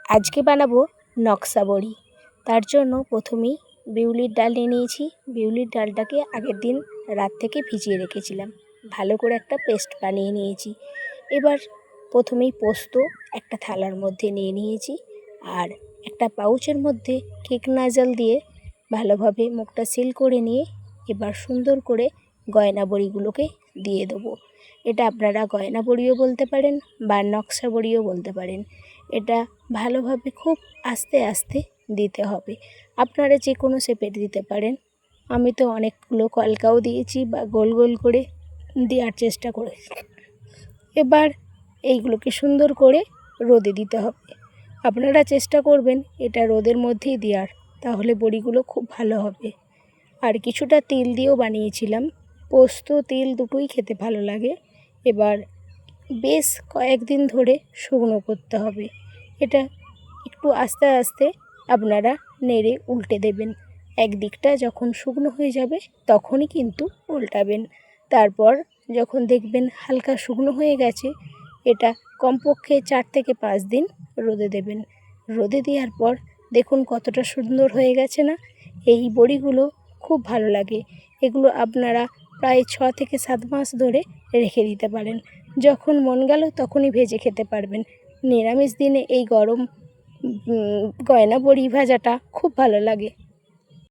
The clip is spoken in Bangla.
আজকে বানাবো নকশা বড়ি। তার জন্য প্রথমেই বিউলির ডাল নিয়ে নিয়েছি। বিউলির ডালটাকে আগের দিন রাত থেকে ভিজিয়ে রেখেছিলাম, ভালো করে একটা পেস্ট বানিয়ে নিয়েছি। এবার প্রথমেই পোস্ত একটা থালার মধ্যে নিয়ে নিয়েছি, আর একটা পাউচের মধ্যে কেক নাজাল দিয়ে ভালোভাবে মুখটা সিল করে নিয়ে এবার সুন্দর করে গয়না বড়িগুলোকে দিয়ে দেবো। এটা আপনারা গয়না বড়িও বলতে পারেন বা নকশা বড়িও বলতে পারেন। এটা ভালোভাবে খুব আস্তে আস্তে দিতে হবে। আপনারা যে কোনো শেপের দিতে পারেন। আমি তো অনেকগুলো কলকাও দিয়েছি বা গোল গোল করে দেওয়ার চেষ্টা করেছি। এবার এইগুলোকে সুন্দর করে রোদে দিতে হবে। আপনারা চেষ্টা করবেন এটা রোদের মধ্যেই দেওয়ার, তাহলে বড়িগুলো খুব ভালো হবে। আর কিছুটা তিল দিয়েও বানিয়েছিলাম। পোস্ত তিল দুটোই খেতে ভালো লাগে। এবার বেশ কয়েকদিন ধরে শুকনো করতে হবে। এটা একটু আস্তে আস্তে আপনারা নেড়ে উল্টে দেবেন। একদিকটা যখন শুকনো হয়ে যাবে তখনই কিন্তু উল্টাবেন। তারপর যখন দেখবেন হালকা শুকনো হয়ে গেছে, এটা কমপক্ষে 4 থেকে 5 দিন রোদে দেবেন। রোদে দেওয়ার পর দেখুন কতটা সুন্দর হয়ে গেছে না। এই বড়িগুলো খুব ভালো লাগে। এগুলো আপনারা প্রায় 6 থেকে 7 মাস ধরে রেখে দিতে পারেন। যখন মন গেল তখনই ভেজে খেতে পারবেন। নিরামিষ দিনে এই গরম গয়না বড়ি ভাজাটা খুব ভালো লাগে।